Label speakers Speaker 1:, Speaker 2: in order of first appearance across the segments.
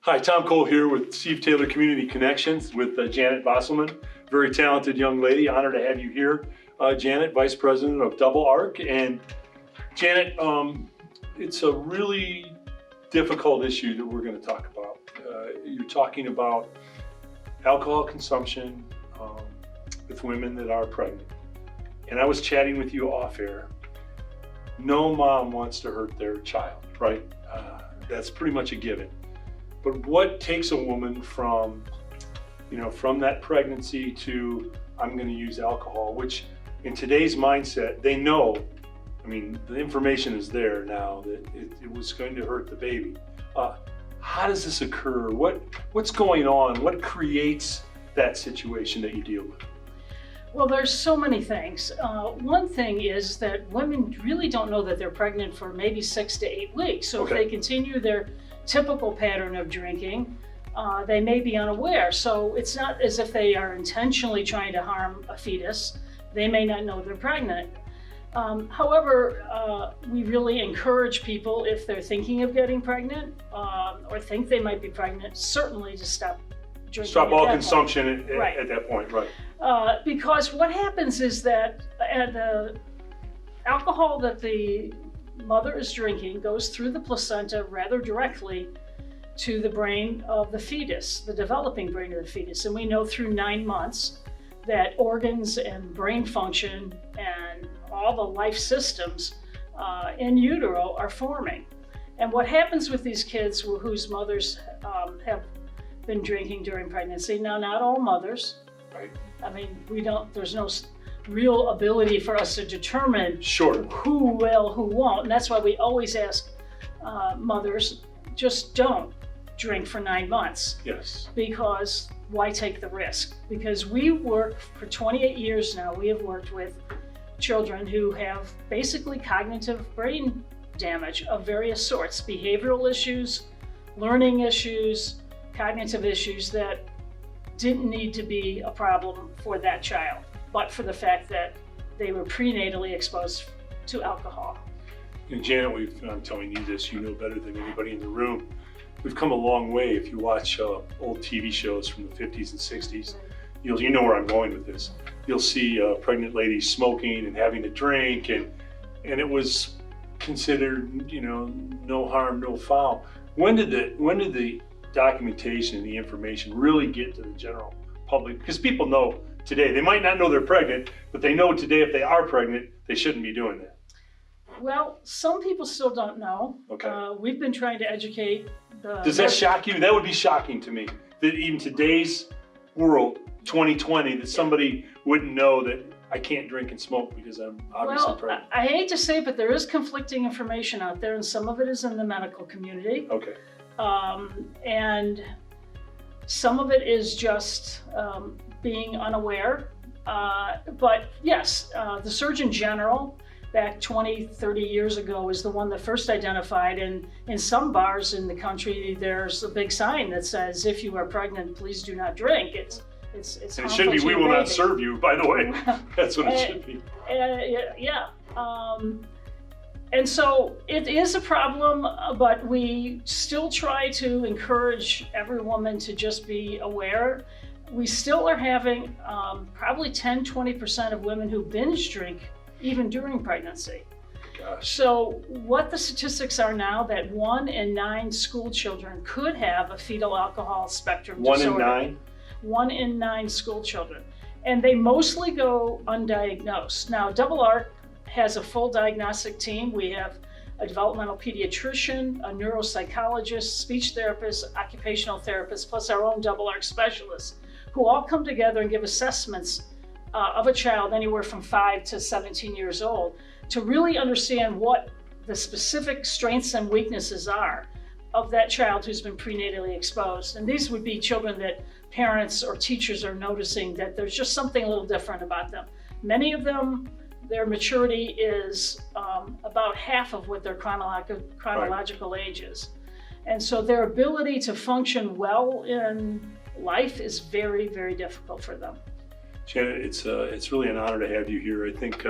Speaker 1: Hi, Tom Cole here with Steve Taylor Community Connections with Janet Bosserman, very talented young lady. Honored to have you here, Janet, Vice President of Double Arc. And Janet, it's a really difficult issue that we're going to talk about. You're talking about alcohol consumption with women that are pregnant. And I was chatting with you off air. No mom wants to hurt their child, right? That's pretty much a given. But what takes a woman from that pregnancy to, I'm going to use alcohol, which in today's mindset, they know, the information is there now that it was going to hurt the baby. How does this occur? What's going on? What creates that situation that you deal with?
Speaker 2: Well, there's so many things. One thing is that women really don't know that they're pregnant for maybe 6 to 8 weeks. So
Speaker 1: Okay.
Speaker 2: If they continue their typical pattern of drinking, they may be unaware. So it's not as if they are intentionally trying to harm a fetus. They may not know they're pregnant. However, we really encourage people, if they're thinking of getting pregnant or think they might be pregnant, certainly to stop drinking.
Speaker 1: Stop all
Speaker 2: at that
Speaker 1: consumption
Speaker 2: point. Right.
Speaker 1: at that point, right?
Speaker 2: Because what happens is that the alcohol that the mother is drinking goes through the placenta rather directly to the brain of the fetus, the developing brain of the fetus. And we know through 9 months that organs and brain function and all the life systems in utero are forming. And what happens with these kids whose mothers have been drinking during pregnancy, now not all mothers,
Speaker 1: Right.
Speaker 2: there's no real ability for us to determine
Speaker 1: Sure.
Speaker 2: who will, who won't. And that's why we always ask mothers, just don't drink for 9 months.
Speaker 1: Yes.
Speaker 2: Because why take the risk? Because we work for 28 years now, we have worked with children who have basically cognitive brain damage of various sorts, behavioral issues, learning issues, cognitive issues that didn't need to be a problem for that child, but for the fact that they were prenatally exposed to alcohol.
Speaker 1: And Janet, I'm telling you this, you know better than anybody in the room. We've come a long way. If you watch old TV shows from the 50s and 60s, you know where I'm going with this. You'll see pregnant ladies smoking and having a drink, and it was considered, no harm, no foul. When did the documentation and the information really get to the general public? Because people know today, they might not know they're pregnant, but they know today if they are pregnant, they shouldn't be doing that.
Speaker 2: Well, some people still don't know.
Speaker 1: Okay.
Speaker 2: We've been trying to educate the...
Speaker 1: Does that shock you? That would be shocking to me, that even today's world, 2020, that somebody wouldn't know that I can't drink and smoke because I'm obviously pregnant.
Speaker 2: I hate to say, but there is conflicting information out there, and some of it is in the medical community.
Speaker 1: Okay.
Speaker 2: And some of it is just being unaware. But yes, the Surgeon General back 20, 30 years ago is the one that first identified, and in some bars in the country, there's a big sign that says, if you are pregnant, please do not drink. It's
Speaker 1: And it should be, we will not serve you, by the way. That's what it should be.
Speaker 2: Yeah. And so it is a problem, but we still try to encourage every woman to just be aware. We still are having probably 10-20% of women who binge drink even during pregnancy.
Speaker 1: Gosh.
Speaker 2: So what the statistics are now, that 1 in 9 school children could have a fetal alcohol spectrum
Speaker 1: 1
Speaker 2: disorder.
Speaker 1: in 9?
Speaker 2: 1 in 9 school children. And they mostly go undiagnosed. Now, Double Arc has a full diagnostic team. We have a developmental pediatrician, a neuropsychologist, speech therapist, occupational therapist, plus our own Double Arc specialists, who all come together and give assessments of a child anywhere from 5 to 17 years old to really understand what the specific strengths and weaknesses are of that child who's been prenatally exposed. And these would be children that parents or teachers are noticing that there's just something a little different about them. Many of them, their maturity is about half of what their chronological age is. And so their ability to function well in life is very, very difficult for them.
Speaker 1: Janet, it's really an honor to have you here. I think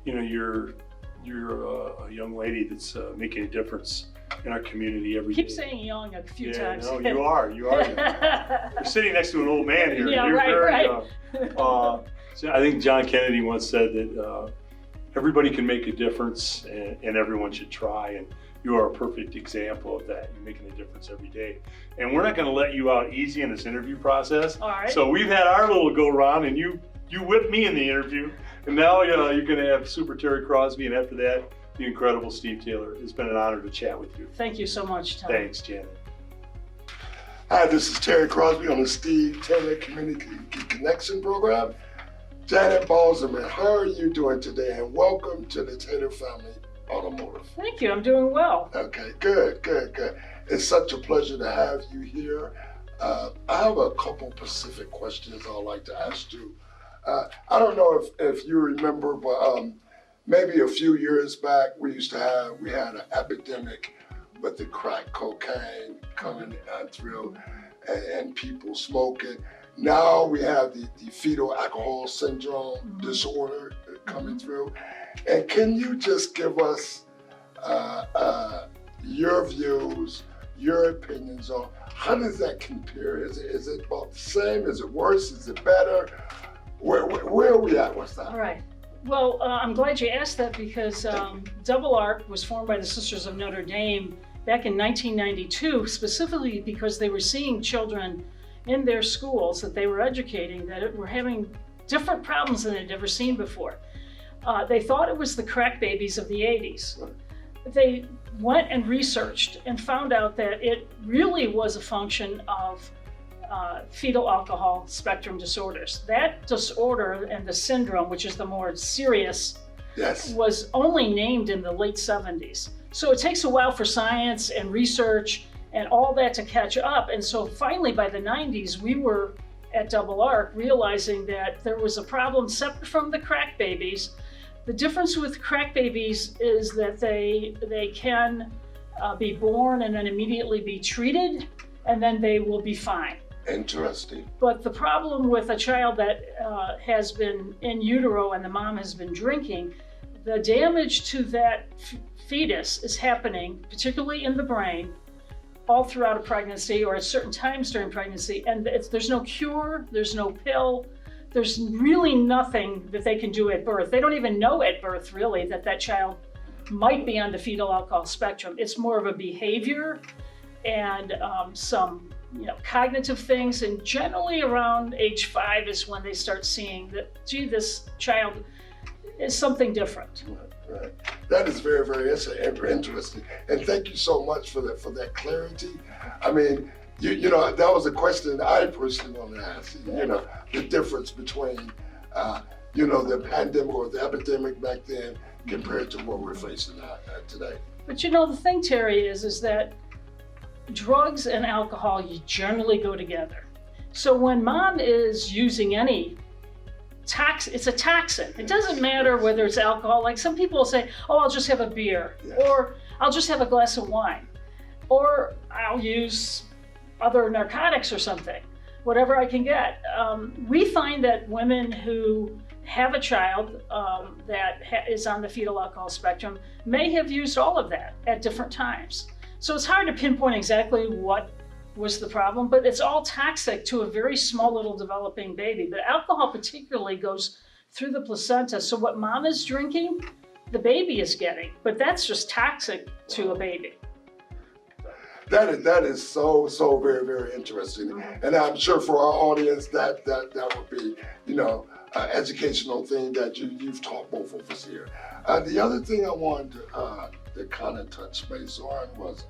Speaker 1: you're a young lady that's making a difference in our community every day.
Speaker 2: Keep saying young a few
Speaker 1: Yeah,
Speaker 2: times.
Speaker 1: no, you are. You're sitting next to an old man here.
Speaker 2: Yeah,
Speaker 1: You're
Speaker 2: right,
Speaker 1: very
Speaker 2: right.
Speaker 1: young. So I think John Kennedy once said that everybody can make a difference and everyone should try. And you are a perfect example of that. You're making a difference every day. And we're not going to let you out easy in this interview process.
Speaker 2: All right.
Speaker 1: So we've had our little go round and you whipped me in the interview. And now you're going to have Super Terry Crosby. And after that, the incredible Steve Taylor. It's been an honor to chat with you.
Speaker 2: Thank you so much, Tom.
Speaker 1: Thanks, Janet.
Speaker 3: Hi, this is Terry Crosby on the Steve Taylor Community Connection Program. Janet Bosserman, how are you doing today? And welcome to the Taylor family, Automotive.
Speaker 2: Thank you. I'm doing well.
Speaker 3: Okay, good. It's such a pleasure to have you here. I have a couple specific questions I'd like to ask you. I don't know if you remember, but maybe a few years back, we had an epidemic with the crack cocaine coming through and people smoking. Now we have the Fetal Alcohol Syndrome Disorder coming through. And can you just give us your views, your opinions on how does that compare? Is it about the same? Is it worse? Is it better? Where are we at? What's that?
Speaker 2: All right. Well, I'm glad you asked that because Double Arc was formed by the Sisters of Notre Dame back in 1992, specifically because they were seeing children in their schools that they were educating that were having different problems than they'd ever seen before. They thought it was the crack babies of the 80s. They went and researched and found out that it really was a function of fetal alcohol spectrum disorders. That disorder and the syndrome, which is the more serious,
Speaker 3: Yes.
Speaker 2: was only named in the late 70s. So it takes a while for science and research and all that to catch up. And so finally by the 90s, we were at Double Arc realizing that there was a problem separate from the crack babies. The difference with crack babies is that they can be born and then immediately be treated, and then they will be fine.
Speaker 3: Interesting.
Speaker 2: But the problem with a child that has been in utero and the mom has been drinking, the damage to that fetus is happening, particularly in the brain, all throughout a pregnancy or at certain times during pregnancy. And there's no cure, there's no pill, there's really nothing that they can do at birth. They don't even know at birth, really, that child might be on the fetal alcohol spectrum. It's more of a behavior and some cognitive things. And generally around age 5 is when they start seeing that, gee, this child is something different.
Speaker 3: Right. That is very, very interesting. And thank you so much for that clarity. I mean, you know, that was a question I personally wanted to ask you, the difference between, the pandemic or the epidemic back then compared to what we're facing today.
Speaker 2: But the thing, Terry, is that drugs and alcohol generally go together. So when mom is using any it's a toxin. It doesn't matter whether it's alcohol. Like some people will say, oh, I'll just have a beer, or I'll just have a glass of wine, or I'll use other narcotics or something, whatever I can get. We find that women who have a child that is on the fetal alcohol spectrum may have used all of that at different times. So it's hard to pinpoint exactly what was the problem, but it's all toxic to a very small little developing baby. But alcohol particularly goes through the placenta. So what mom is drinking, the baby is getting, but that's just toxic to a baby.
Speaker 3: That is so very, very interesting. And I'm sure for our audience that would be, educational thing that you've taught both of us here. The other thing I wanted to kind of touch base on was,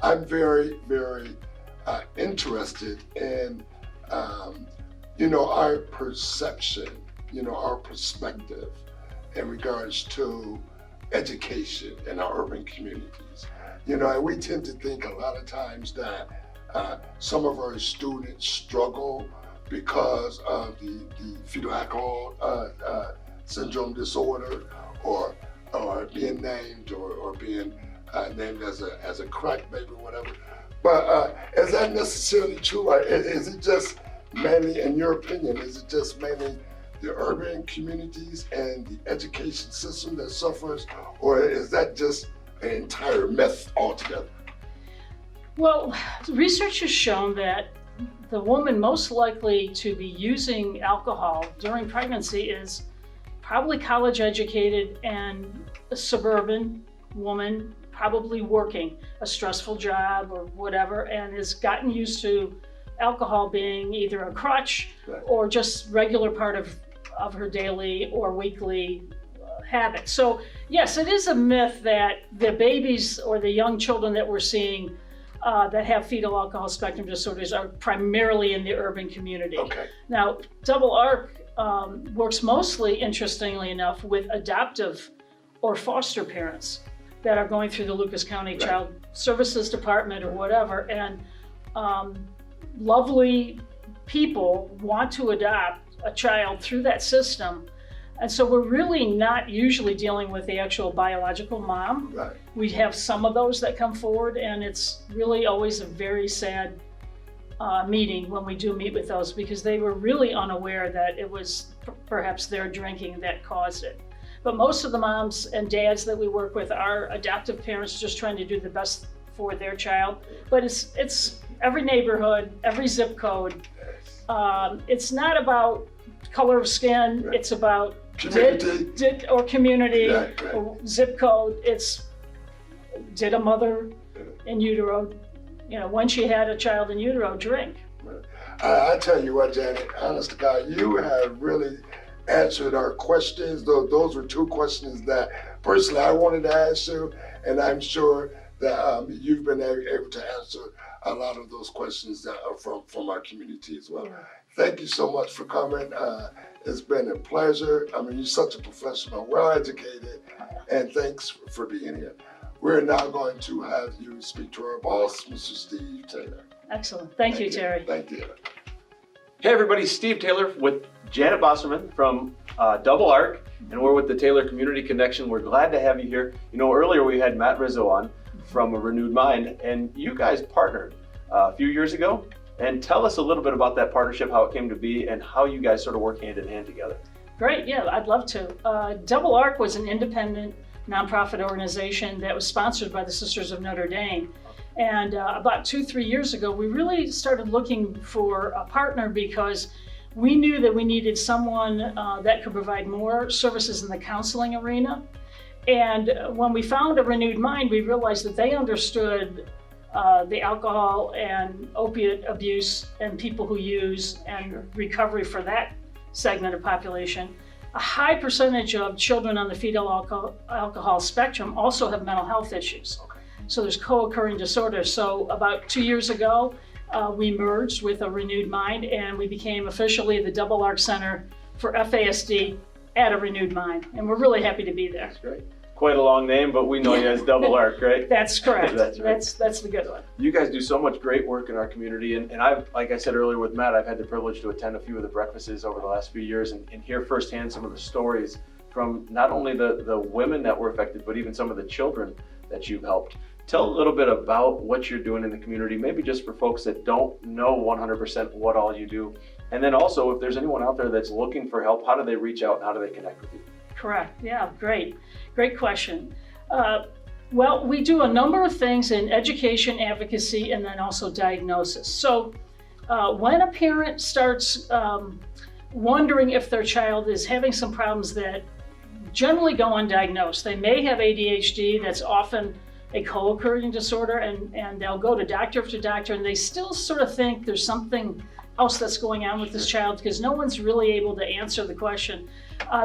Speaker 3: I'm very, very interested in, our perception, our perspective in regards to education in our urban communities. And we tend to think a lot of times that some of our students struggle because of the fetal alcohol syndrome disorder or being named or being named as a crack baby or whatever. But is that necessarily true? Is it just mainly, in your opinion, is it just mainly the urban communities and the education system that suffers, or is that just an entire myth altogether?
Speaker 2: Well, research has shown that the woman most likely to be using alcohol during pregnancy is probably college educated and a suburban woman, probably working a stressful job or whatever, and has gotten used to alcohol being either a crutch or just regular part of her daily or weekly habit. So yes, it is a myth that the babies or the young children that we're seeing that have fetal alcohol spectrum disorders are primarily in the urban community.
Speaker 3: Okay.
Speaker 2: Now, Double Arc works mostly, interestingly enough, with adoptive or foster parents that are going through the Lucas County Child Services Department or whatever, and lovely people want to adopt a child through that system. And so we're really not usually dealing with the actual biological mom.
Speaker 3: Right.
Speaker 2: We have some of those that come forward, and it's really always a very sad meeting when we do meet with those, because they were really unaware that it was perhaps their drinking that caused it. But most of the moms and dads that we work with are adoptive parents just trying to do the best for their child. But it's every neighborhood, every zip code. It's not about color of skin, it's about did or community or zip code. It's did a mother in utero, when she had a child in utero, drink.
Speaker 3: I tell you what, Janet, honest to God, you have really answered our questions. Those were two questions that personally I wanted to ask you, and I'm sure that you've been able to answer a lot of those questions that are from our community as well.
Speaker 2: Yeah.
Speaker 3: Thank you so much for coming. It's been a pleasure. I mean, you're such a professional, well-educated, and thanks for being here. We're now going to have you speak to our boss, Mr. Steve Taylor.
Speaker 2: Excellent. Thank you, Terry.
Speaker 3: Thank you.
Speaker 4: Hey everybody, Steve Taylor with Janet Bosserman from Double Arc, and we're with the Taylor Community Connection. We're glad to have you here. Earlier we had Matt Rizzo on from A Renewed Mind, and you guys partnered a few years ago. And tell us a little bit about that partnership, how it came to be, and how you guys sort of work hand in hand together.
Speaker 2: Great, yeah, I'd love to. Double Arc was an independent nonprofit organization that was sponsored by the Sisters of Notre Dame. And about 2-3 years ago, we really started looking for a partner because we knew that we needed someone that could provide more services in the counseling arena. And when we found A Renewed Mind, we realized that they understood the alcohol and opiate abuse and people who use and recovery for that segment of population. A high percentage of children on the fetal alcohol spectrum also have mental health issues.
Speaker 4: Okay.
Speaker 2: So there's co-occurring disorders. So about 2 years ago, we merged with A Renewed Mind, and we became officially the Double Arc Center for FASD at A Renewed Mind. And we're really happy to be there.
Speaker 4: That's great. Quite a long name, but we know you as Double Arc, right?
Speaker 2: That's correct.
Speaker 4: That's right.
Speaker 2: That's the good one.
Speaker 4: You guys do so much great work in our community, and I've, like I said earlier with Matt, I've had the privilege to attend a few of the breakfasts over the last few years and hear firsthand some of the stories from not only the women that were affected, but even some of the children that you've helped. Tell a little bit about what you're doing in the community, maybe just for folks that don't know 100% what all you do. And then also, if there's anyone out there that's looking for help, how do they reach out and how do they connect with you?
Speaker 2: Correct. Yeah, great question. Well, we do a number of things in education, advocacy, and then also diagnosis. So when a parent starts wondering if their child is having some problems that generally go undiagnosed, they may have ADHD, that's often a co-occurring disorder, and they'll go to doctor after doctor, and they still sort of think there's something else that's going on with this child because no one's really able to answer the question.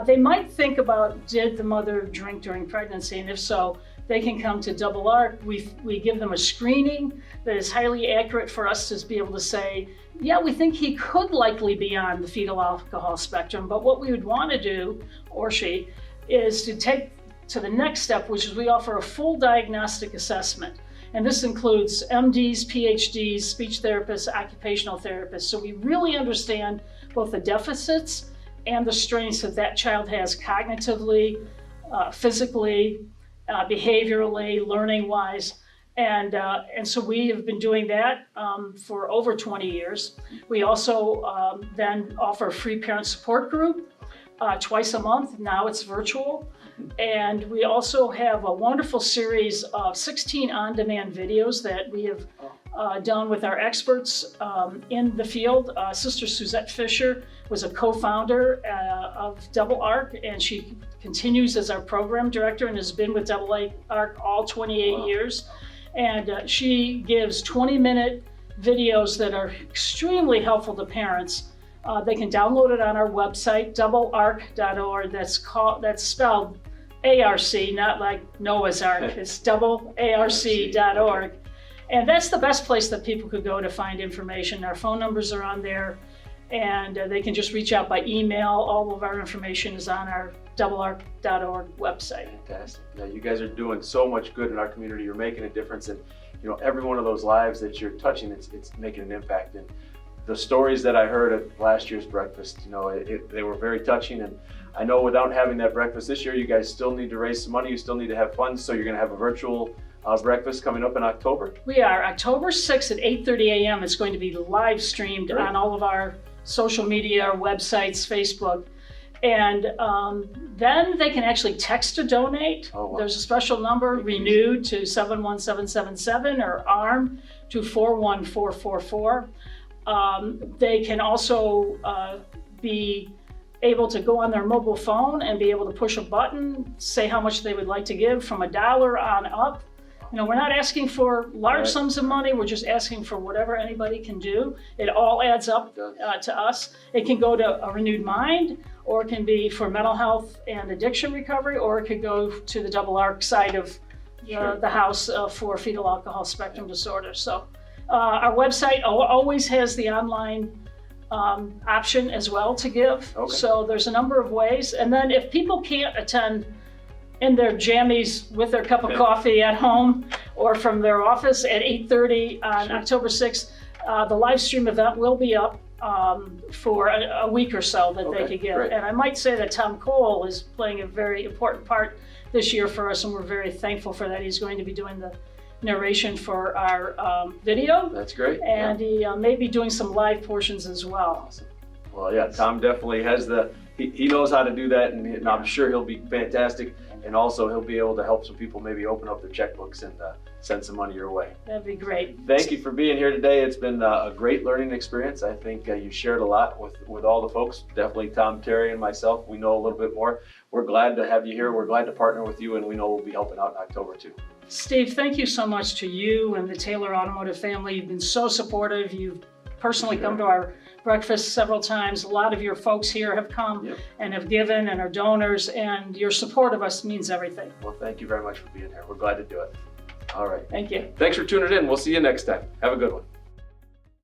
Speaker 2: They might think about, did the mother drink during pregnancy? And if so, they can come to Double Arc. We give them a screening that is highly accurate for us to be able to say, yeah, we think he could likely be on the fetal alcohol spectrum, but what we would want to do, or she, is to take to the next step, which is we offer a full diagnostic assessment. And this includes MDs, PhDs, speech therapists, occupational therapists. So we really understand both the deficits and the strengths that child has cognitively, physically, behaviorally, learning-wise. And so we have been doing that for over 20 years. We also then offer a free parent support group. twice a month. Now it's virtual. And we also have a wonderful series of 16 on-demand videos that we have done with our experts in the field. Sister Suzette Fisher was a co-founder of Double Arc, and she continues as our program director and has been with Double Arc all 28 years. And she gives 20-minute videos that are extremely helpful to parents. They can download it on our website, doublearc.org. That's spelled ARC, not like Noah's Ark. It's doublearc.org. And that's the best place that people could go to find information. Our phone numbers are on there, and they can just reach out by email. All of our information is on our doublearc.org website.
Speaker 4: Fantastic. Yeah, you guys are doing so much good in our community. You're making a difference, and every one of those lives that you're touching, it's making an impact. And the stories that I heard at last year's breakfast, they were very touching. And I know without having that breakfast this year, you guys still need to raise some money. You still need to have funds. So you're going to have a virtual breakfast coming up in October.
Speaker 2: We are October 6th at 8:30 a.m. It's going to be live streamed on all of our social media, our websites, Facebook. And then they can actually text to donate.
Speaker 4: Oh, wow.
Speaker 2: There's a special number, renewed to 71777 or ARM to 41444. They can also be able to go on their mobile phone and be able to push a button, say how much they would like to give from $1 on up. We're not asking for large sums of money. We're just asking for whatever anybody can do. It all adds up to us. It can go to a renewed mind, or it can be for mental health and addiction recovery, or it could go to the Double Arc side of the house for fetal alcohol spectrum disorders. So our website always has the online option as well to give.
Speaker 4: Okay.
Speaker 2: So there's a number of ways. And then if people can't attend in their jammies with their cup of coffee at home or from their office at 8:30 on October 6th, the live stream event will be up for a week or so that they could get.
Speaker 4: Great.
Speaker 2: And I might say that Tom Cole is playing a very important part this year for us, and we're very thankful for that. He's going to be doing the narration for our video.
Speaker 4: That's great.
Speaker 2: And he may be doing some live portions as well.
Speaker 4: Awesome. Well, yeah, Tom definitely has he knows how to do that, and I'm sure he'll be fantastic. And also he'll be able to help some people maybe open up their checkbooks and send some money your way.
Speaker 2: That'd be great.
Speaker 4: Thank you for being here today. It's been a great learning experience. I think you shared a lot with all the folks. Definitely Tom, Terry, and myself. We know a little bit more. We're glad to have you here. We're glad to partner with you, and we know we'll be helping out in October too.
Speaker 2: Steve, thank you so much to you and the Taylor Automotive family. You've been so supportive. You've personally come to our breakfast several times. A lot of your folks here have come and have given and are donors, and your support of us means everything.
Speaker 4: Well, thank you very much for being here. We're glad to do it. All right.
Speaker 2: Thank you.
Speaker 4: Thanks for tuning in. We'll see you next time. Have a good one.